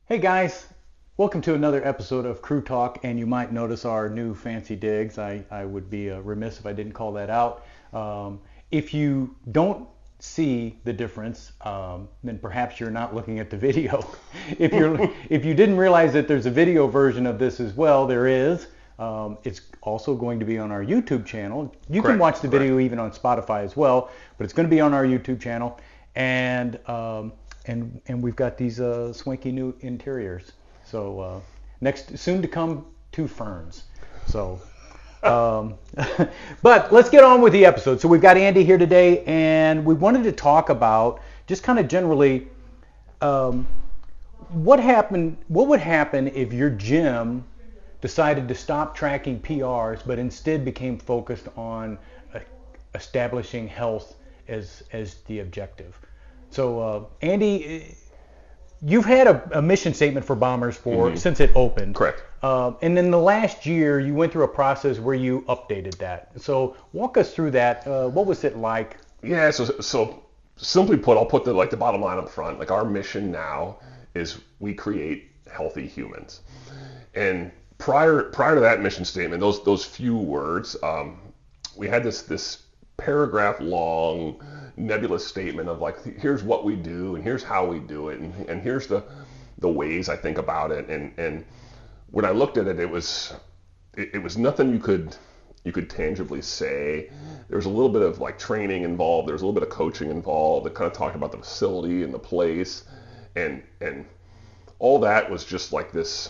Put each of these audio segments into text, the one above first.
Hey guys, welcome to another episode of Crew Talk, and you might notice our new fancy digs. I would be remiss if I didn't call that out. If you don't see the difference, then perhaps you're not looking at the video. If you didn't realize that there's a video version of this as well, there is. It's also going to be on our YouTube channel. You can Correct, watch the video correct. even on Spotify as well, but it's going to be on our YouTube channel. And and we've got these swanky new interiors. So next, soon to come, two ferns. So, um, but let's get on with the episode. So we've got Andy here today, and we wanted to talk about just kind of generally um, what would happen if your gym decided to stop tracking PRs, but instead became focused on establishing health as the objective. So, Andy, you've had a mission statement for Bombers for since it opened. Correct. And in the last year, you went through a process where you updated that. So, walk us through that. What was it like? Yeah, so simply put, I'll put the bottom line up front. Like our mission now is we create healthy humans. And prior to that mission statement, those few words, we had this paragraph long nebulous statement of like here's what we do and here's how we do it and here's the ways I think about it and when I looked at it it was nothing you could tangibly say. There was a little bit of like training involved, there was a little bit of coaching involved. It kind of talked about the facility and the place and all that was just like this.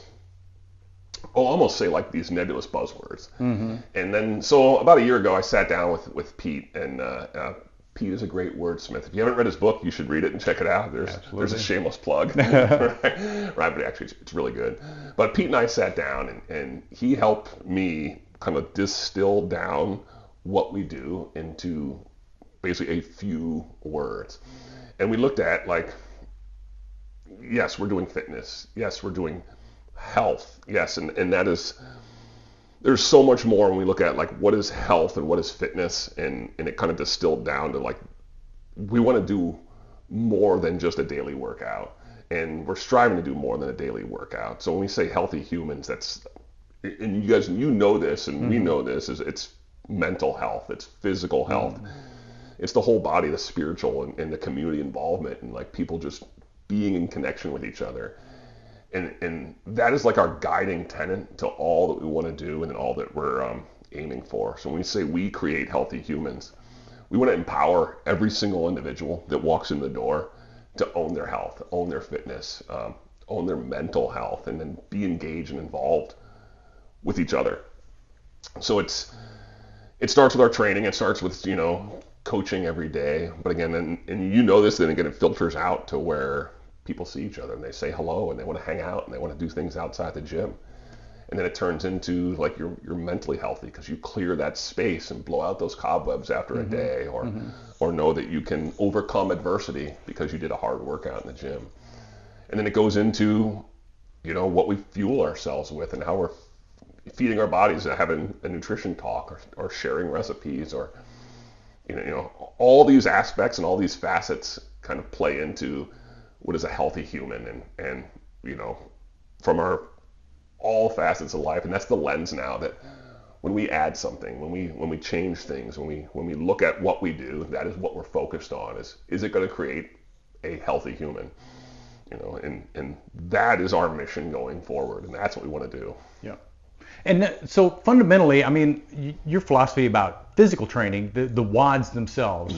I'll almost say like these nebulous buzzwords. Mm-hmm. And then, so about a year ago, I sat down with Pete, and Pete is a great wordsmith. If you haven't read his book, you should read it and check it out. There's a shameless plug, right? But actually, it's really good. But Pete and I sat down, and he helped me kind of distill down what we do into basically a few words. And we looked at like, yes, we're doing fitness. Yes, we're doing health. Yes, and that is, there's so much more when we look at like what is health and what is fitness, and it kind of distilled down to like we want to do more than just a daily workout, and we're striving to do more than a daily workout. So when we say healthy humans, that's, and you guys, you know this and we know this, is it's mental health, it's physical health, it's the whole body, the spiritual and the community involvement, and like people just being in connection with each other. And that is like our guiding tenet to all that we want to do and all that we're aiming for. So when we say we create healthy humans, we want to empower every single individual that walks in the door to own their health, own their fitness, own their mental health, and then be engaged and involved with each other. So it starts with our training. It starts with, coaching every day. But again, and you know this, then again, it filters out to where people see each other and they say hello and they want to hang out and they want to do things outside the gym. And then it turns into like you're mentally healthy because you clear that space and blow out those cobwebs after a day, or know that you can overcome adversity because you did a hard workout in the gym. And then it goes into, what we fuel ourselves with and how we're feeding our bodies, having a nutrition talk or sharing recipes, or, all these aspects and all these facets kind of play into what is a healthy human, and from our all facets of life. And that's the lens now, that when we add something, when we change things, when we look at what we do, that is what we're focused on, is it going to create a healthy human, and that is our mission going forward, and that's what we want to do. Yeah. And so fundamentally, I mean, your philosophy about physical training, the WODs themselves,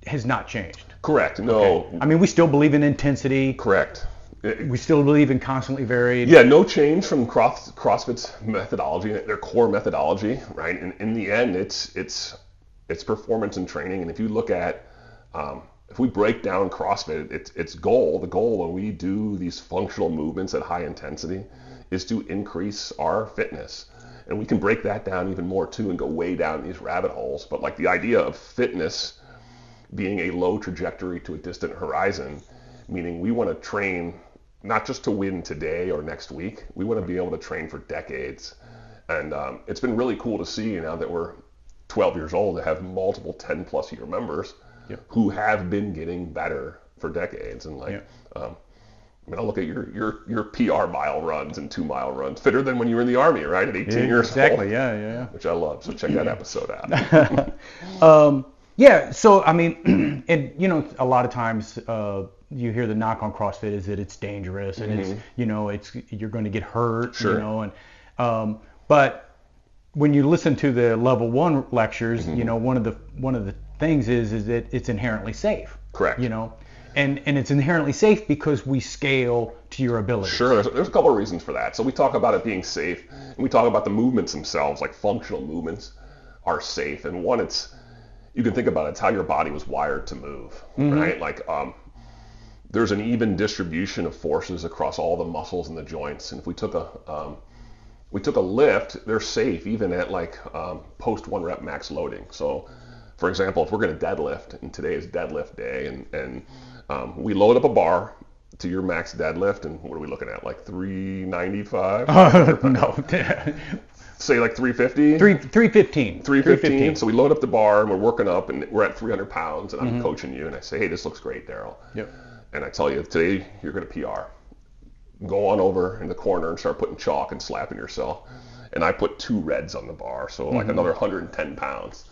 has not changed. Correct. No. Okay. I mean, we still believe in intensity. Correct. We still believe in constantly varied. Yeah, no change from CrossFit's methodology, their core methodology, right? And in the end, it's performance and training. And if you look at, if we break down CrossFit, the goal when we do these functional movements at high intensity is to increase our fitness. And we can break that down even more too and go way down these rabbit holes. But like the idea of fitness being a low trajectory to a distant horizon, meaning we want to train not just to win today or next week, we want to be able to train for decades. And it's been really cool to see now that we're 12 years old to have multiple 10 plus year members who have been getting better for decades. And I mean, I look at your PR mile runs and 2 mile runs, fitter than when you were in the Army, right? At 18 years old. Exactly, yeah. Which I love. So check that episode out. Yeah, so I mean, and you know, a lot of times you hear the knock on CrossFit is that it's dangerous and it's, you know, it's you're going to get hurt, Sure. you know, and but when you listen to the level 1 lectures, you know, one of the things is that it's inherently safe. Correct. You know, and it's inherently safe because we scale to your ability. Sure, there's a couple of reasons for that. So we talk about it being safe, and we talk about the movements themselves, like functional movements are safe. And one, you can think about it, it's how your body was wired to move, right? Like there's an even distribution of forces across all the muscles and the joints. And if we took a lift, they're safe even at like post 1 rep max loading. So for example, if we're going to deadlift, and today is deadlift day, and we load up a bar to your max deadlift, and what are we looking at? Like 395? No. Say like 350? 315. 315. So we load up the bar and we're working up and we're at 300 pounds and I'm coaching you and I say, hey, this looks great, Daryl. Yep. And I tell you, today you're going to PR. Go on over in the corner and start putting chalk and slapping yourself. And I put 2 reds on the bar, so like another 110 pounds.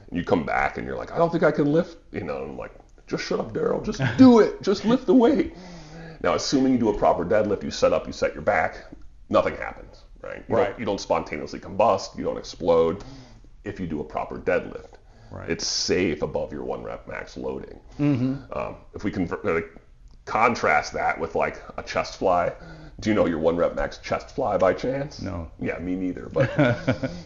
And you come back and you're like, I don't think I can lift. You know, I'm like, just shut up, Daryl. Just do it. Just lift the weight. Now, assuming you do a proper deadlift, you set your back, nothing happens, right? You don't spontaneously combust. You don't explode if you do a proper deadlift. Right. It's safe above your 1 rep max loading. If we can contrast that with like a chest fly, do you know your 1 rep max chest fly by chance? No. Yeah, me neither. But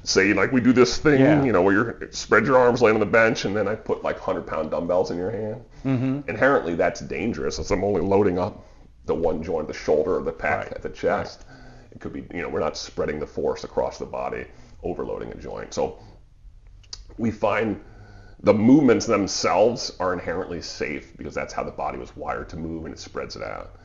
say like we do this thing, you know, where you spread your arms, lay on the bench, and then I put like 100-pound dumbbells in your hand. Inherently, that's dangerous. As I'm only loading up the one joint, the shoulder or the pec at the chest. It could be, you know, we're not spreading the force across the body, overloading a joint. So we find the movements themselves are inherently safe because that's how the body was wired to move, and it spreads it out.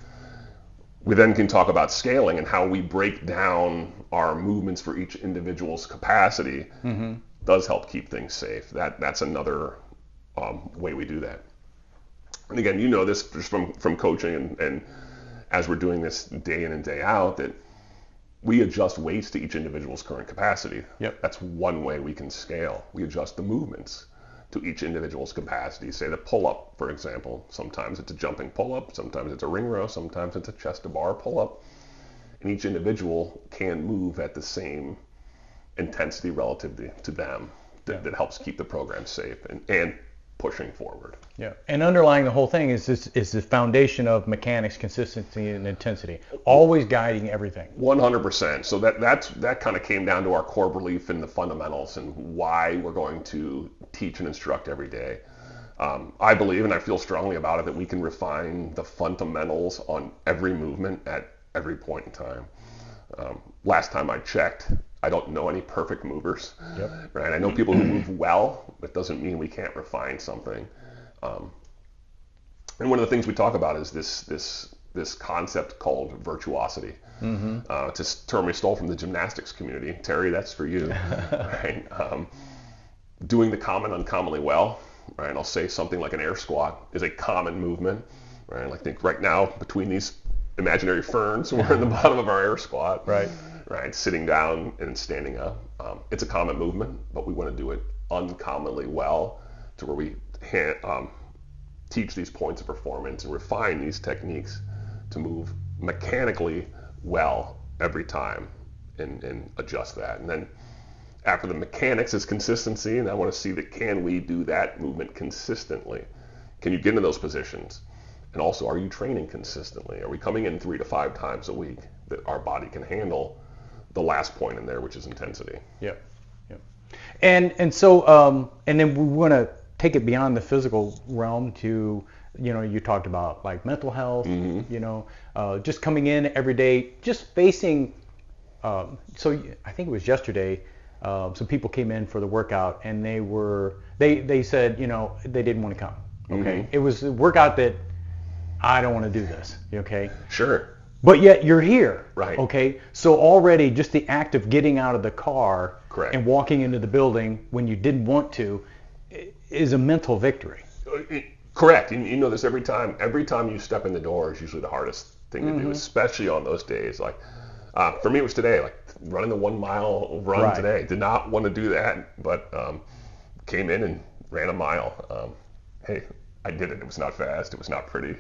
We then can talk about scaling and how we break down our movements for each individual's capacity does help keep things safe. That's another way we do that. And again, you know this just from coaching and as we're doing this day in and day out, that we adjust weights to each individual's current capacity. Yep. That's one way we can scale. We adjust the movements to each individual's capacity. Say the pull-up, for example. Sometimes it's a jumping pull-up, sometimes it's a ring row, sometimes it's a chest-to-bar pull-up. And each individual can move at the same intensity relative to them that helps keep the program safe and pushing forward. Yeah, and underlying the whole thing is the foundation of mechanics, consistency, and intensity, always guiding everything. 100%. So that kind of came down to our core belief in the fundamentals and why we're going to teach and instruct every day. I believe, and I feel strongly about it, that we can refine the fundamentals on every movement at every point in time. Last time I checked, I don't know any perfect movers. Yep. Right? I know people who move well, but doesn't mean we can't refine something. And one of the things we talk about is this concept called virtuosity. It's a term we stole from the gymnastics community. Terry, that's for you. Right? Doing the common uncommonly well. Right? I'll say something like an air squat is a common movement. Right? I think right now between these imaginary ferns, we're in the bottom of our air squat. Right, sitting down and standing up. It's a common movement, but we want to do it uncommonly well to where we teach these points of performance and refine these techniques to move mechanically well every time and adjust that. And then after the mechanics is consistency, and I want to see that can we do that movement consistently? Can you get into those positions? And also, are you training consistently? Are we coming in 3 to 5 times a week that our body can handle the last point in there, which is intensity? Yep. And so and then we want to take it beyond the physical realm to, you know, you talked about like mental health, you know, just coming in every day, just facing. So I think it was yesterday, some people came in for the workout and they said, you know, they didn't want to come. Okay, it was a workout that I don't want to do this. Okay. Sure. But yet you're here. Right. Okay. So already just the act of getting out of the car Correct. and walking into the building when you didn't want to is a mental victory. Correct. You know this every time. Every time you step in the door is usually the hardest thing to do, especially on those days. Like for me, it was today, like running the 1 mile run today. Did not want to do that, but came in and ran a mile. Hey, I did it. It was not fast. It was not pretty.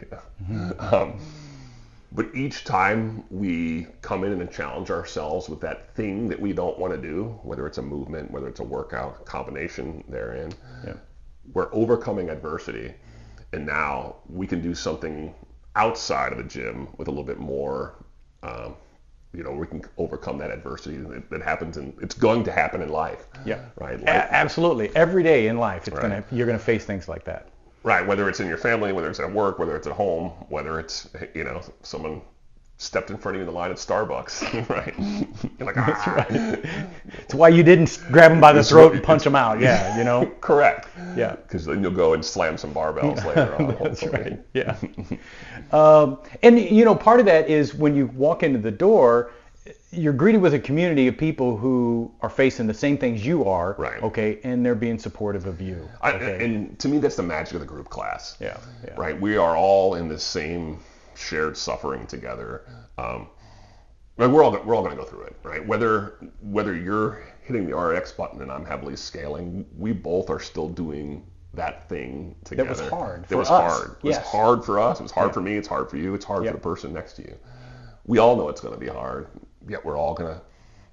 But each time we come in and challenge ourselves with that thing that we don't want to do, whether it's a movement, whether it's a workout, combination therein, we're overcoming adversity. And now we can do something outside of the gym with a little bit more, we can overcome that adversity that happens, and it's going to happen in life. Yeah. Right. Absolutely. Every day in life, you're going to face things like that. Right, whether it's in your family, whether it's at work, whether it's at home, whether it's, someone stepped in front of you in the line at Starbucks, right? You're like, That's right. It's why you didn't grab them by the throat and punch them out, Correct. Yeah. Because then you'll go and slam some barbells later on. That's right, yeah. And, part of that is when you walk into the door, you're greeted with a community of people who are facing the same things you are, right? Okay, and they're being supportive of you. Okay? And to me, that's the magic of the group class. Yeah. Right. We are all in the same shared suffering together. We're all going to go through it, right? Whether you're hitting the RX button and I'm heavily scaling, we both are still doing that thing together. That was hard. It was hard. It was hard for us. It was hard for me. It's hard for you. It's hard for the person next to you. We all know it's going to be hard. Yet we're all going to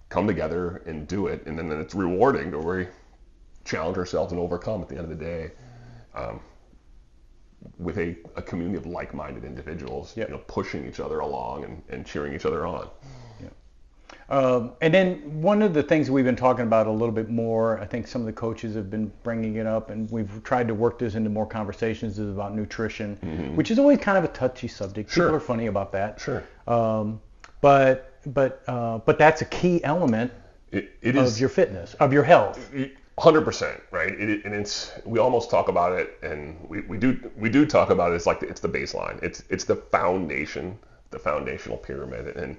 come together and do it, and then it's rewarding to where we challenge ourselves and overcome at the end of the day with a community of like-minded individuals, pushing each other along and cheering each other on. And then one of the things we've been talking about a little bit more, I think some of the coaches have been bringing it up, and we've tried to work this into more conversations, is about nutrition, which is always kind of a touchy subject. Sure. People are funny about that. Sure. But that's a key element of your fitness, of your health. 100%, right? We almost talk about it, and we do talk about it. It's like it's the baseline. It's the foundation, the foundational pyramid. And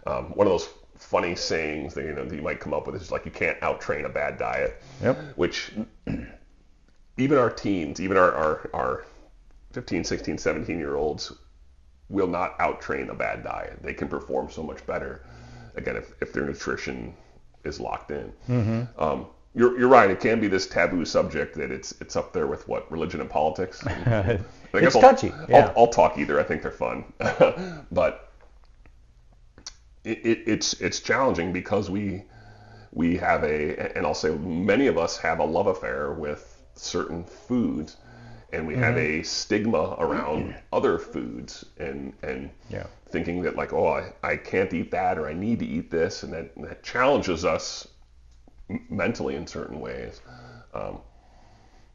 one of those funny sayings that that you might come up with is like, you can't out-train a bad diet. Yep. Which even our teens, even our 15, 16, 17-year-olds will not out-train a bad diet. They can perform so much better, again, if their nutrition is locked in. You're right. It can be this taboo subject that it's up there with religion and politics. It's touchy. I'll talk either. I think they're fun, but it's challenging because we have and I'll say many of us have a love affair with certain foods. And we have a stigma around other foods and thinking that like, I can't eat that, or I need to eat this, and that challenges us mentally in certain ways.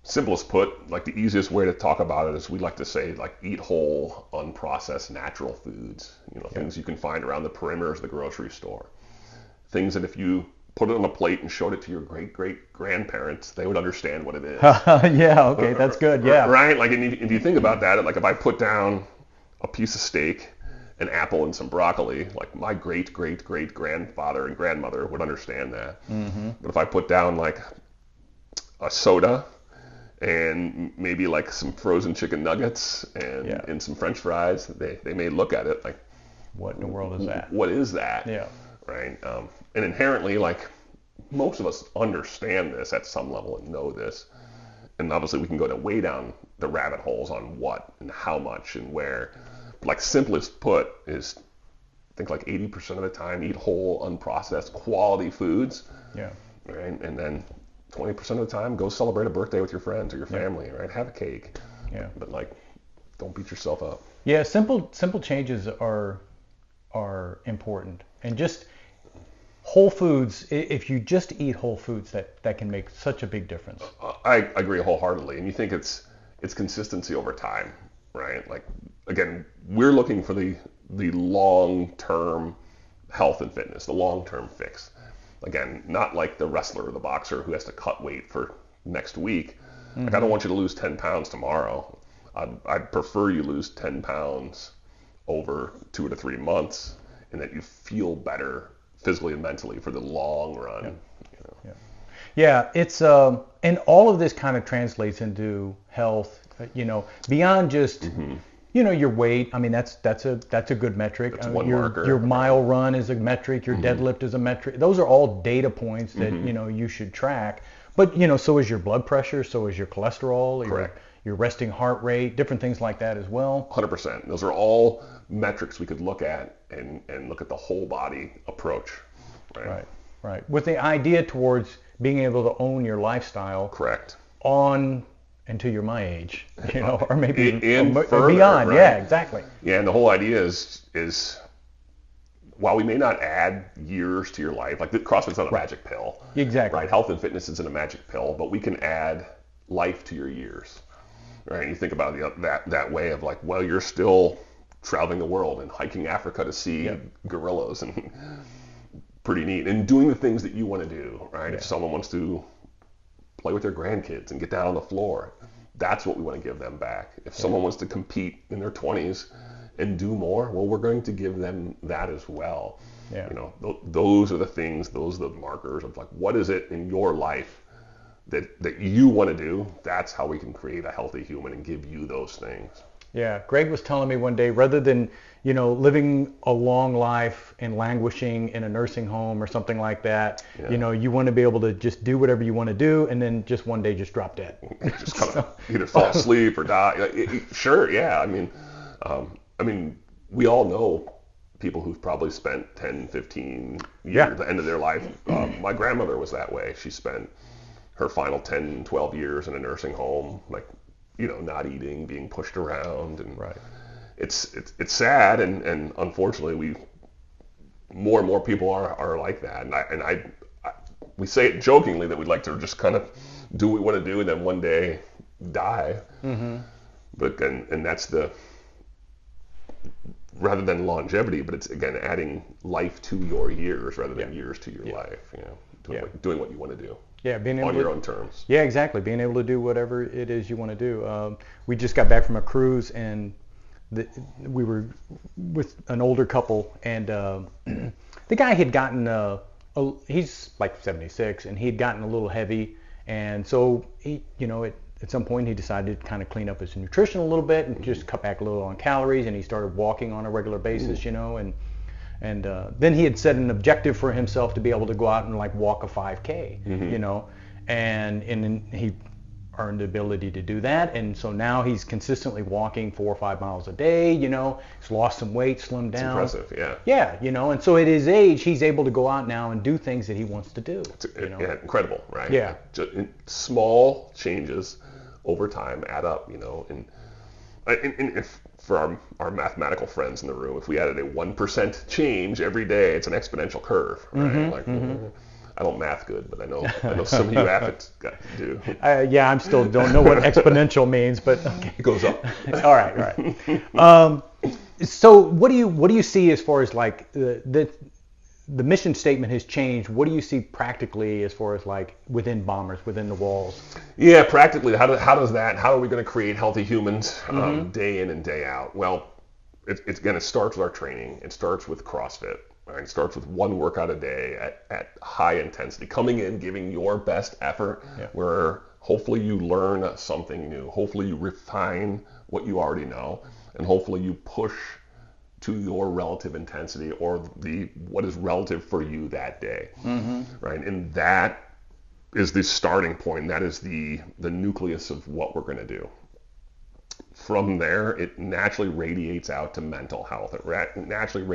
Simplest put, like the easiest way to talk about it is we like to say like, eat whole, unprocessed, natural foods. Things you can find around the perimeters of the grocery store. Things that if you put it on a plate and showed it to your great-great-grandparents, they would understand what it is. Yeah, okay, that's good, yeah. Right? Like, if you think about that, like if I put down a piece of steak, an apple, and some broccoli, like my great-great-great-grandfather and grandmother would understand that. But if I put down like a soda and maybe like some frozen chicken nuggets and some French fries, they may look at it like, what in the world is that? What is that? Yeah. Right? And inherently, like, most of us understand this at some level and know this. And obviously we can go way down the rabbit holes on what and how much and where. But like, simplest put is, I think like 80% of the time, eat whole, unprocessed, quality foods. Yeah. Right? And then 20% of the time, go celebrate a birthday with your friends or your family, right? Have a cake. Yeah. But like, don't beat yourself up. Yeah, simple changes are important. And just whole foods, if you just eat whole foods, that can make such a big difference. I agree wholeheartedly. And you think it's consistency over time, right? Like, again, we're looking for the long-term health and fitness, the long-term fix. Again, not like the wrestler or the boxer who has to cut weight for next week. Like, I don't want you to lose 10 pounds tomorrow. I'd prefer you lose 10 pounds over 2 to 3 months, and that you feel better physically and mentally for the long run. Yeah, it's and all of this kind of translates into health. Beyond just Your weight. I mean, that's a good metric. That's one your marker. Your mile run is a metric. Your deadlift is a metric. Those are all data points that you should track. But so is your blood pressure. So is your cholesterol. Correct. Your resting heart rate. Different things like that as well. 100%. Those are all metrics we could look at and look at the whole body approach. Right. With the idea towards being able to own your lifestyle. Correct. On until you're my age, or maybe further, beyond. Right? Yeah, exactly. Yeah, and the whole idea is while we may not add years to your life, like the CrossFit's not a magic pill. Exactly. Right. Health and fitness isn't a magic pill, but we can add life to your years. Right. And you think about that way of like, well, you're still traveling the world and hiking Africa to see gorillas, and pretty neat, and doing the things that you want to do. Right. If someone wants to play with their grandkids and get down on the floor, that's what we want to give them back. If someone wants to compete in their 20s and do more, well, we're going to give them that as well. Yeah. Those are the things, those are the markers of like, what is it in your life that you want to do? That's how we can create a healthy human and give you those things. Yeah, Greg was telling me one day, rather than living a long life and languishing in a nursing home or something like that, you want to be able to just do whatever you want to do, and then just one day just drop dead. Just kind of either fall asleep or die. Sure, yeah. I mean, we all know people who've probably spent 10, 15 years at the end of their life. My grandmother was that way. She spent her final 10, 12 years in a nursing home, like, not eating, being pushed around, and it's sad, and unfortunately more and more people are like that, and I we say it jokingly that we'd like to just kind of do what we want to do and then one day die, but and that's rather than longevity, but it's again adding life to your years rather than years to your life, doing what you want to do. Yeah, being able on your own terms. Yeah, exactly. Being able to do whatever it is you want to do. We just got back from a cruise, and we were with an older couple, and the guy had gotten he's like 76, and he'd gotten a little heavy, and so he, at some point he decided to kind of clean up his nutrition a little bit and just cut back a little on calories, and he started walking on a regular basis, and then he had set an objective for himself to be able to go out and like walk a 5K, and he earned the ability to do that, and so now he's consistently walking 4 or 5 miles a day. He's lost some weight, slimmed down. It's impressive, yeah. Yeah, and so at his age, he's able to go out now and do things that he wants to do. Yeah, incredible, right? Yeah. Just small changes over time add up, and if for our mathematical friends in the room, if we added a 1% change every day, it's an exponential curve, right? I don't math good, but I know some of you athletes do. Yeah, I still don't know what exponential means, but okay. It goes up. All right. So what do you see as far as like the mission statement has changed? What do you see practically as far as like within Bombers, within the walls? Yeah, practically, how are we going to create healthy humans day in and day out? Well, it starts with our training. It starts with CrossFit. Right? It starts with one workout a day at high intensity, coming in, giving your best effort, where hopefully you learn something new. Hopefully you refine what you already know, and hopefully you push to your relative intensity or what is relative for you that day, right? And that is the starting point. That is the nucleus of what we're going to do. From there, it naturally radiates out to mental health. It naturally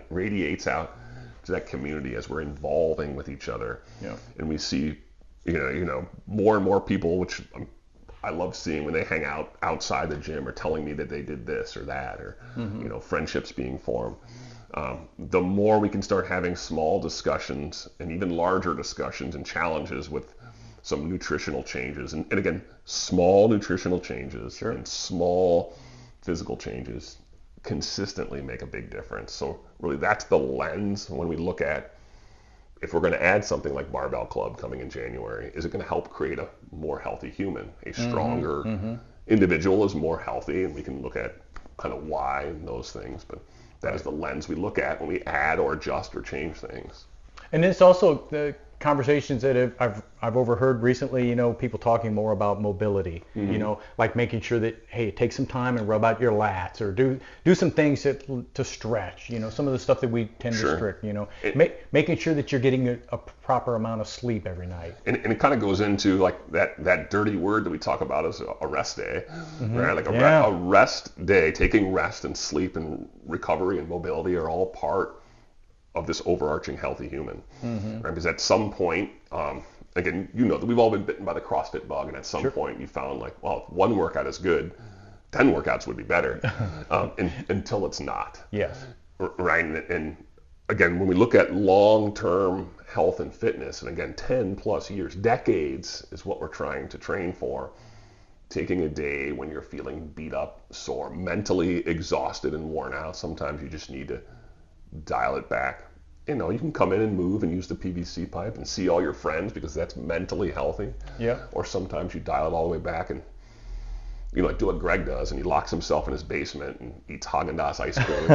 radiates out to that community as we're involving with each other. Yeah. And we see, more and more people, which I love seeing when they hang out outside the gym or telling me that they did this or that, or friendships being formed. The more we can start having small discussions and even larger discussions and challenges with some nutritional changes, and again, small nutritional changes and small physical changes consistently make a big difference. So really that's the lens when we look at if we're going to add something like Barbell Club coming in January. Is it going to help create a more healthy human? A stronger individual is more healthy, and we can look at kind of why and those things, but that is the lens we look at when we add or adjust or change things. And it's also conversations that I've overheard recently, you know, people talking more about mobility, you know, like making sure that, hey, take some time and rub out your lats, or do some things to stretch, you know, some of the stuff that we tend to restrict, you know, making sure that you're getting a proper amount of sleep every night. And it kind of goes into like that dirty word that we talk about as a rest day, right? Like a rest day, taking rest and sleep and recovery and mobility are all part of this overarching healthy human, right? Because at some point, again, you know that we've all been bitten by the CrossFit bug, and at some point you found like, well, if one workout is good, 10 workouts would be better, until it's not. Yes. Right. And again, when we look at long-term health and fitness, and again, 10 plus years, decades is what we're trying to train for. Taking a day when you're feeling beat up, sore, mentally exhausted and worn out, sometimes you just need to dial it back. You know, you can come in and move and use the PVC pipe and see all your friends because that's mentally healthy. Yeah. Or sometimes you dial it all the way back and, you know, like do what Greg does, and he locks himself in his basement and eats Haagen-Dazs ice cream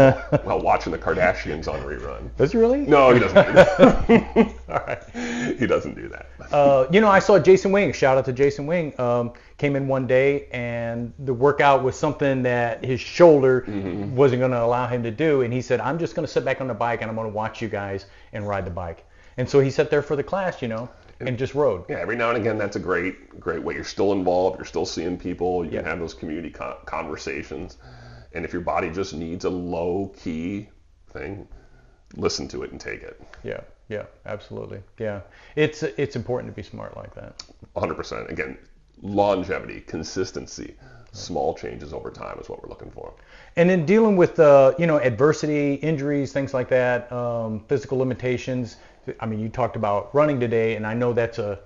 while watching the Kardashians on rerun. Does he really? No, he doesn't do that. All right. He doesn't do that. You know, I saw Jason Wing, shout out to Jason Wing, came in one day, and the workout was something that his shoulder wasn't going to allow him to do, and he said, I'm just going to sit back on the bike and I'm going to watch you guys and ride the bike. And so he sat there for the class, you know, and just rode. Yeah, every now and again, that's a great way. You're still involved. You're still seeing people. You can have those community conversations. And if your body just needs a low-key thing, listen to it and take it. Yeah, absolutely. Yeah, it's important to be smart like that. 100%. Again, longevity, consistency, small changes over time is what we're looking for. And in dealing with adversity, injuries, things like that, physical limitations. I mean, you talked about running today, and I know that's a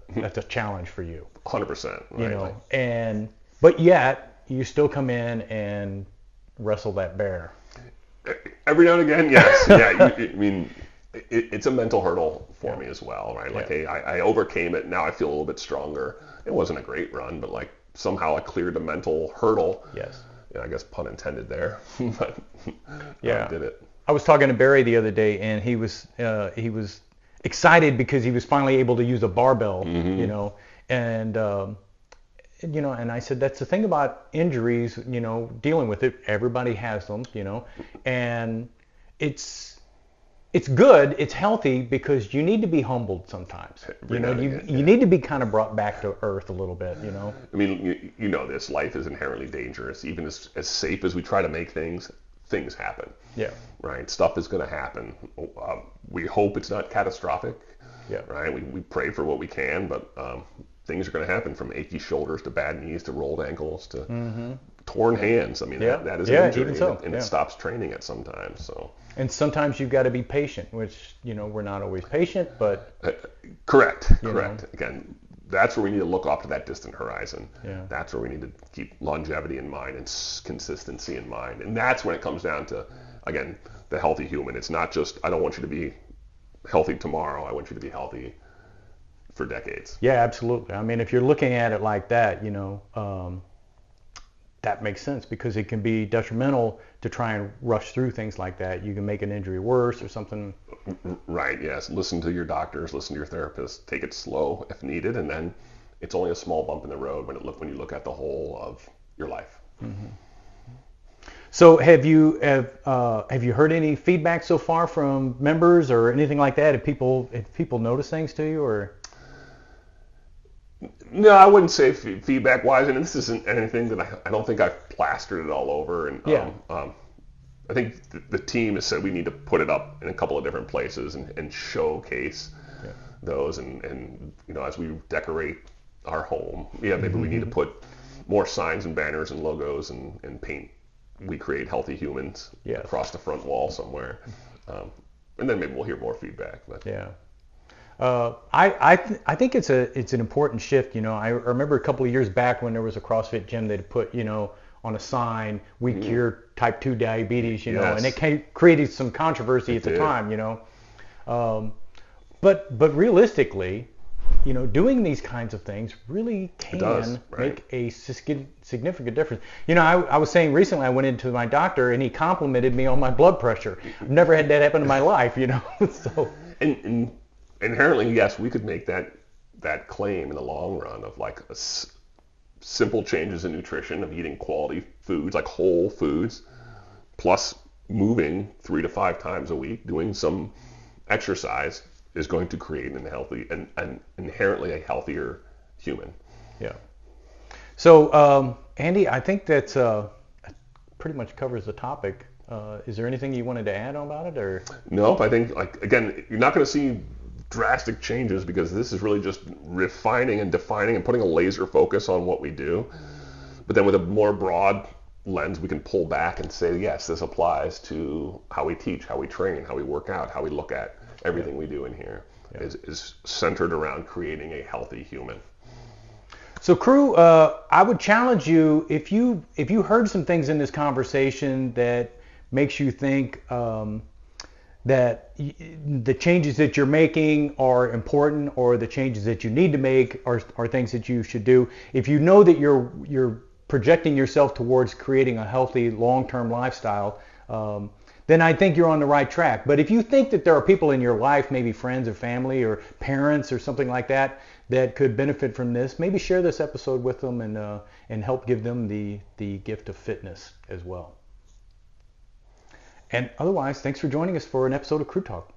challenge for you. 100%. Right? You know, but yet you still come in and wrestle that bear. Every now and again, yes. Yeah. I mean, it's a mental hurdle for me as well, right? Like, hey, I overcame it. Now I feel a little bit stronger. It wasn't a great run, but like somehow I cleared the mental hurdle. Yes. Yeah, I guess pun intended there, but I did it. I was talking to Barry the other day, and he was excited because he was finally able to use a barbell, you know, and you know, and I said, that's the thing about injuries, you know, dealing with it. Everybody has them, you know, and it's good, it's healthy, because you need to be humbled sometimes. You know, you need to be kind of brought back to earth a little bit, you know. I mean, you know this, life is inherently dangerous. Even as safe as we try to make things happen. Yeah. Right? Stuff is going to happen. We hope it's not catastrophic. Yeah. Right? We pray for what we can, but things are going to happen, from achy shoulders to bad knees to rolled ankles to torn hands. I mean, that is an injury, even so. And it stops training at sometimes. So. And sometimes you've got to be patient, which, you know, we're not always patient, but... Correct. Again, that's where we need to look off to that distant horizon. Yeah. That's where we need to keep longevity in mind and consistency in mind. And that's when it comes down to, again, the healthy human. It's not just, I don't want you to be healthy tomorrow. I want you to be healthy for decades. Yeah, absolutely. I mean, if you're looking at it like that, you know, that makes sense, because it can be detrimental to try and rush through things like that. You can make an injury worse or something. Right, yes. Listen to your doctors, listen to your therapist, take it slow if needed, and then it's only a small bump in the road when you look at the whole of your life. So have you heard any feedback so far from members or anything like that? Have people noticed things to you, or? No, I wouldn't say feedback wise, and this isn't anything that I don't think I've plastered it all over. And I think the team has said we need to put it up in a couple of different places and showcase those, and you know, as we decorate our home, maybe we need to put more signs and banners and logos and paint "We Create Healthy Humans" across the front wall somewhere, and then maybe we'll hear more feedback. But. Yeah. I think it's an important shift. You know, I remember a couple of years back when there was a CrossFit gym they'd put, you know, on a sign, "We cure type 2 diabetes," you know, and it created some controversy at the time, you know. But realistically, you know, doing these kinds of things really can make a significant difference. You know, I was saying recently I went into my doctor and he complimented me on my blood pressure. I've never had that happen in my life, you know. So. And inherently, yes, we could make that claim in the long run of like simple changes in nutrition, of eating quality foods, like whole foods, plus moving 3 to 5 times a week, doing some exercise, is going to create an inherently a healthier human. Yeah. So, Andy, I think that's pretty much covers the topic. Is there anything you wanted to add about it, or? Nope. I think, like, again, you're not going to see drastic changes because this is really just refining and defining and putting a laser focus on what we do. But then with a more broad lens, we can pull back and say, yes, this applies to how we teach, how we train, how we work out, how we look at everything we do in here is centered around creating a healthy human. So, crew, I would challenge you, if you heard some things in this conversation that makes you think that the changes that you're making are important, or the changes that you need to make are things that you should do. If you know that you're projecting yourself towards creating a healthy long-term lifestyle, then I think you're on the right track. But if you think that there are people in your life, maybe friends or family or parents or something like that, that could benefit from this, maybe share this episode with them and help give them the gift of fitness as well. And otherwise, thanks for joining us for an episode of Crew Talk.